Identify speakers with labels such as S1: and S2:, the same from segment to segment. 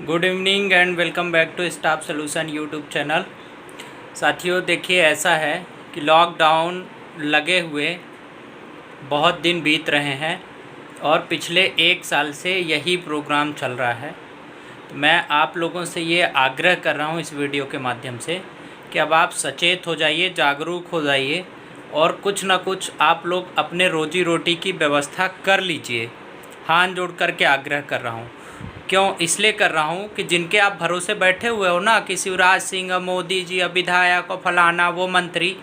S1: Good evening and welcome back to Staff Solution YouTube channel. साथियों, देखिए ऐसा है कि लॉकडाउन लगे हुए बहुत दिन बीत रहे हैं और पिछले 1 साल से यही प्रोग्राम चल रहा है। तो मैं आप लोगों से ये आग्रह कर रहा हूँ इस वीडियो के माध्यम से कि अब आप सचेत हो जाइए, जागरूक हो जाइए और कुछ ना कुछ आप लोग अपने रोजी रोटी की व्यवस्था कर लीजिए। हाथ जोड़ कर के आग्रह कर रहा हूँ। क्यों इसलिए कर रहा हूँ कि जिनके आप भरोसे बैठे हुए हो ना कि शिवराज सिंह, मोदी जी, विधायक और फलाना वो मंत्री,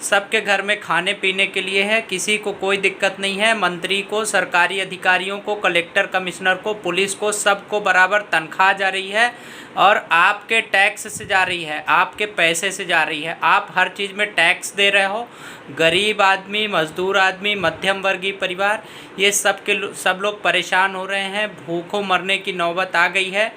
S1: सबके घर में खाने पीने के लिए है, किसी को कोई दिक्कत नहीं है। मंत्री को, सरकारी अधिकारियों को, कलेक्टर कमिश्नर को, पुलिस को, सबको बराबर तनख्वाह जा रही है और आपके टैक्स से जा रही है, आपके पैसे से जा रही है। आप हर चीज़ में टैक्स दे रहे हो। गरीब आदमी, मजदूर आदमी, मध्यम वर्गीय परिवार, ये सब लोग परेशान हो रहे हैं। भूखों मरने की नौबत आ गई है।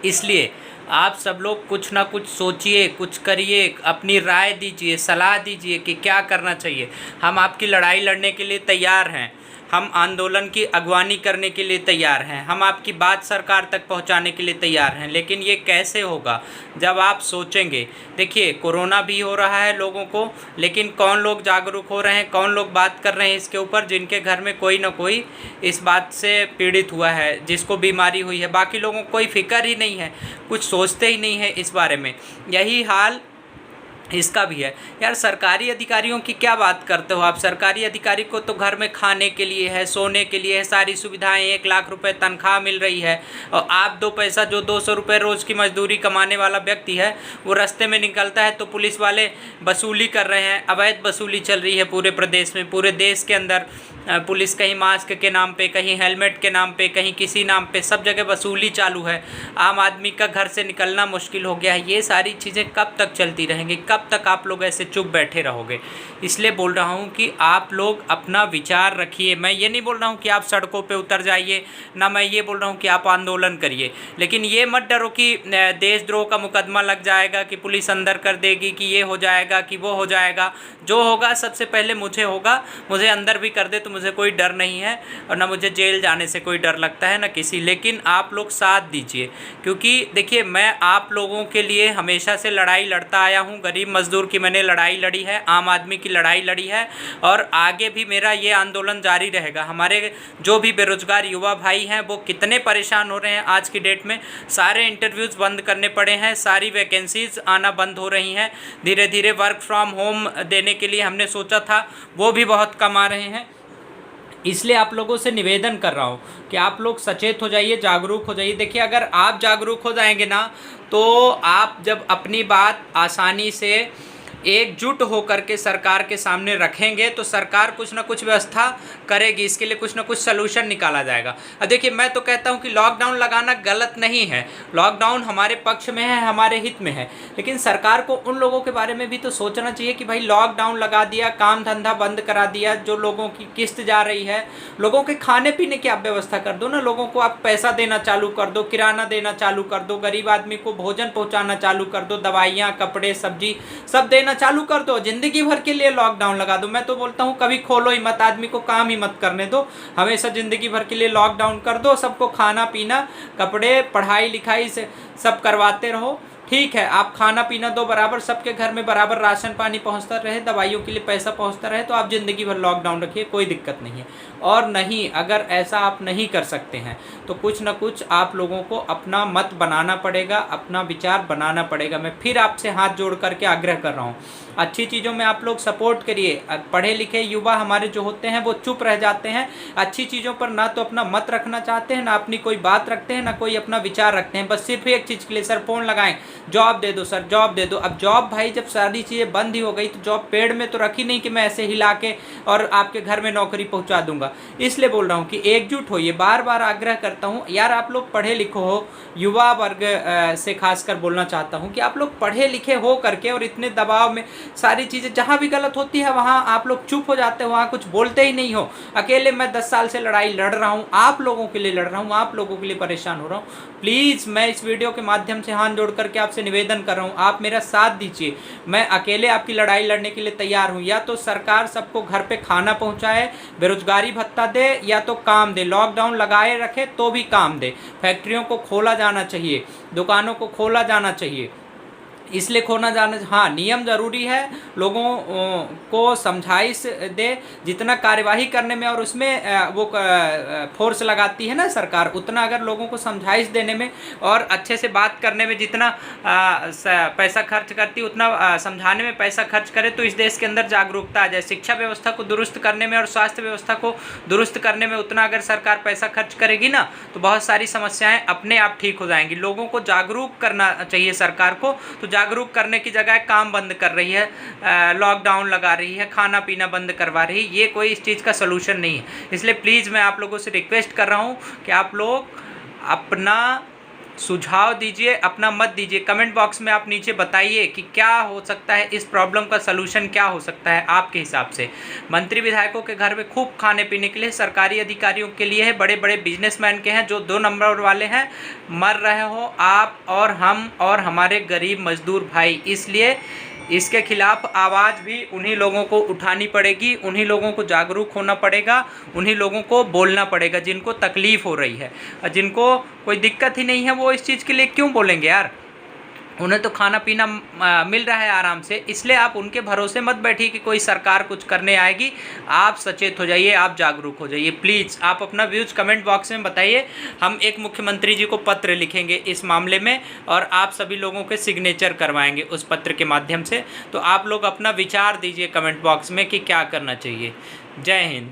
S1: इसलिए आप सब लोग कुछ ना कुछ सोचिए, कुछ करिए, अपनी राय दीजिए, सलाह दीजिए कि क्या करना चाहिए। हम आपकी लड़ाई लड़ने के लिए तैयार हैं, हम आंदोलन की अगवानी करने के लिए तैयार हैं, हम आपकी बात सरकार तक पहुंचाने के लिए तैयार हैं। लेकिन ये कैसे होगा जब आप सोचेंगे। देखिए, कोरोना भी हो रहा है लोगों को, लेकिन कौन लोग जागरूक हो रहे हैं, कौन लोग बात कर रहे हैं इसके ऊपर, जिनके घर में कोई ना कोई इस बात से पीड़ित हुआ है, जिसको बीमारी हुई है। बाकी लोगों को कोई फिक्र ही नहीं है, कुछ सोचते ही नहीं है इस बारे में। यही हाल इसका भी है। यार, सरकारी अधिकारियों की क्या बात करते हो आप। सरकारी अधिकारी को तो घर में खाने के लिए है, सोने के लिए है, सारी सुविधाएं, 1 लाख रुपए तनख्वाह मिल रही है। और आप 2 पैसा, जो 200 रुपये रोज़ की मजदूरी कमाने वाला व्यक्ति है, वो रास्ते में निकलता है तो पुलिस वाले वसूली कर रहे हैं। अवैध वसूली चल रही है पूरे प्रदेश में, पूरे देश के अंदर। पुलिस कहीं मास्क के नाम पे, कहीं हेलमेट के नाम पे, कहीं किसी नाम पे, सब जगह वसूली चालू है। आम आदमी का घर से निकलना मुश्किल हो गया है। ये सारी चीज़ें कब तक चलती रहेंगी, कब तक आप लोग ऐसे चुप बैठे रहोगे। इसलिए बोल रहा हूँ कि आप लोग अपना विचार रखिए। मैं ये नहीं बोल रहा हूँ कि आप सड़कों पे उतर जाइए, ना मैं ये बोल रहा हूँ कि आप आंदोलन करिए। लेकिन ये मत डरो कि देशद्रोह का मुकदमा लग जाएगा, कि पुलिस अंदर कर देगी, कि ये हो जाएगा, कि वो हो जाएगा। जो होगा सबसे पहले मुझे होगा। मुझे अंदर भी कर दे तो मुझे कोई डर नहीं है, और ना मुझे जेल जाने से कोई डर लगता है, ना किसी। लेकिन आप लोग साथ दीजिए, क्योंकि देखिए, मैं आप लोगों के लिए हमेशा से लड़ाई लड़ता आया हूँ। गरीब मजदूर की मैंने लड़ाई लड़ी है, आम आदमी की लड़ाई लड़ी है, और आगे भी मेरा ये आंदोलन जारी रहेगा। हमारे जो भी बेरोजगार युवा भाई हैं वो कितने परेशान हो रहे हैं आज की डेट में। सारे इंटरव्यूज़ बंद करने पड़े हैं, सारी वैकेंसीज आना बंद हो रही हैं। धीरे धीरे वर्क फ्रॉम होम देने के लिए हमने सोचा था, वो भी बहुत कम आ रहे हैं। इसलिए आप लोगों से निवेदन कर रहा हूँ कि आप लोग सचेत हो जाइए, जागरूक हो जाइए। देखिए, अगर आप जागरूक हो जाएंगे ना, तो आप जब अपनी बात आसानी से एकजुट होकर के सरकार के सामने रखेंगे तो सरकार कुछ ना कुछ व्यवस्था करेगी, इसके लिए कुछ ना कुछ सलूशन निकाला जाएगा। अब देखिए, मैं तो कहता हूं कि लॉकडाउन लगाना गलत नहीं है, लॉकडाउन हमारे पक्ष में है, हमारे हित में है। लेकिन सरकार को उन लोगों के बारे में भी तो सोचना चाहिए कि भाई लॉकडाउन लगा दिया, काम धंधा बंद करा दिया, जो लोगों की किस्त जा रही है, लोगों के खाने पीने की आप व्यवस्था कर दो ना। लोगों को आप पैसा देना चालू कर दो, किराना देना चालू कर दो, गरीब आदमी को भोजन पहुँचाना चालू कर दो, दवाइयाँ, कपड़े, सब्जी सब देना चालू कर दो। जिंदगी भर के लिए लॉकडाउन लगा दो। मैं तो बोलता हूँ कभी खोलो ही मत, आदमी को काम ही मत करने दो। हमेशा जिंदगी भर के लिए लॉकडाउन कर दो। सबको खाना पीना, कपड़े, पढ़ाई लिखाई से सब करवाते रहो। ठीक है, आप खाना पीना दो बराबर, सबके घर में बराबर राशन पानी पहुंचता रहे, दवाइयों के लिए पैसा पहुंचता रहे, तो आप ज़िंदगी भर लॉकडाउन रखिए, कोई दिक्कत नहीं है। और नहीं, अगर ऐसा आप नहीं कर सकते हैं तो कुछ ना कुछ आप लोगों को अपना मत बनाना पड़ेगा, अपना विचार बनाना पड़ेगा। मैं फिर आपसे हाथ जोड़ करके आग्रह कर रहा हूँ, अच्छी चीज़ों में आप लोग सपोर्ट करिए। पढ़े लिखे युवा हमारे जो होते हैं वो चुप रह जाते हैं, अच्छी चीज़ों पर ना तो अपना मत रखना चाहते हैं, ना अपनी कोई बात रखते हैं, ना कोई अपना विचार रखते हैं। बस सिर्फ एक चीज़ के लिए, सर फ़ोन लगाएं, जॉब दे दो सर, जॉब दे दो। अब जॉब भाई जब सारी चीज़ें बंद ही हो गई तो जॉब पेड़ में तो रखी नहीं कि मैं ऐसे हिला के और आपके घर में नौकरी पहुंचा दूंगा। इसलिए बोल रहा हूं कि एकजुट होइए, बार बार आग्रह करता हूं। यार, आप लोग पढ़े लिखे हो, युवा वर्ग से खासकर बोलना चाहता हूं कि आप लोग पढ़े लिखे हो करके और इतने दबाव में सारी चीज़ें, जहाँ भी गलत होती है वहाँ आप लोग चुप हो जाते हो, वहाँ कुछ बोलते ही नहीं हो। अकेले मैं 10 साल से लड़ाई लड़ रहा हूँ, आप लोगों के लिए लड़ रहा हूँ, आप लोगों के लिए परेशान हो रहा हूँ। प्लीज़ मैं इस वीडियो के माध्यम से हाथ जोड़ करके आपसे निवेदन कर रहा हूँ, आप मेरा साथ दीजिए। मैं अकेले आपकी लड़ाई लड़ने के लिए तैयार हूँ। या तो सरकार सबको घर पे खाना पहुँचाए, बेरोजगारी भत्ता दे, या तो काम दे। लॉकडाउन लगाए रखे तो भी काम दे। फैक्ट्रियों को खोला जाना चाहिए, दुकानों को खोला जाना चाहिए। इसलिए खोना जाना, हाँ नियम ज़रूरी है, लोगों को समझाइश दे। जितना कार्यवाही करने में और उसमें वो फोर्स लगाती है ना सरकार, उतना अगर लोगों को समझाइश देने में और अच्छे से बात करने में जितना पैसा खर्च करती है, उतना समझाने में पैसा खर्च करे तो इस देश के अंदर जागरूकता आ जाए। शिक्षा व्यवस्था को दुरुस्त करने में और स्वास्थ्य व्यवस्था को दुरुस्त करने में उतना अगर सरकार पैसा खर्च करेगी ना, तो बहुत सारी समस्याएं अपने आप ठीक हो जाएंगी। लोगों को जागरूक करना चाहिए सरकार को, तो जागरूक करने की जगह काम बंद कर रही है, लॉकडाउन लगा रही है, खाना पीना बंद करवा रही है। ये कोई इस चीज़ का सलूशन नहीं है। इसलिए प्लीज़ मैं आप लोगों से रिक्वेस्ट कर रहा हूँ कि आप लोग अपना सुझाव दीजिए, अपना मत दीजिए। कमेंट बॉक्स में आप नीचे बताइए कि क्या हो सकता है, इस प्रॉब्लम का सलूशन क्या हो सकता है आपके हिसाब से। मंत्री विधायकों के घर में खूब खाने पीने के लिए, सरकारी अधिकारियों के लिए है, बड़े बड़े बिजनेसमैन के हैं जो 2 नंबर वाले हैं, मर रहे हो आप और हम और हमारे गरीब मजदूर भाई। इसलिए इसके खिलाफ आवाज़ भी उन्हीं लोगों को उठानी पड़ेगी, उन्हीं लोगों को जागरूक होना पड़ेगा, उन्हीं लोगों को बोलना पड़ेगा जिनको तकलीफ़ हो रही है। और जिनको कोई दिक्कत ही नहीं है वो इस चीज़ के लिए क्यों बोलेंगे यार? उन्हें तो खाना पीना मिल रहा है आराम से। इसलिए आप उनके भरोसे मत बैठिए कि कोई सरकार कुछ करने आएगी। आप सचेत हो जाइए, आप जागरूक हो जाइए। प्लीज़ आप अपना व्यूज़ कमेंट बॉक्स में बताइए। हम एक मुख्यमंत्री जी को पत्र लिखेंगे इस मामले में और आप सभी लोगों के सिग्नेचर करवाएंगे उस पत्र के माध्यम से। तो आप लोग अपना विचार दीजिए कमेंट बॉक्स में कि क्या करना चाहिए। जय हिंद।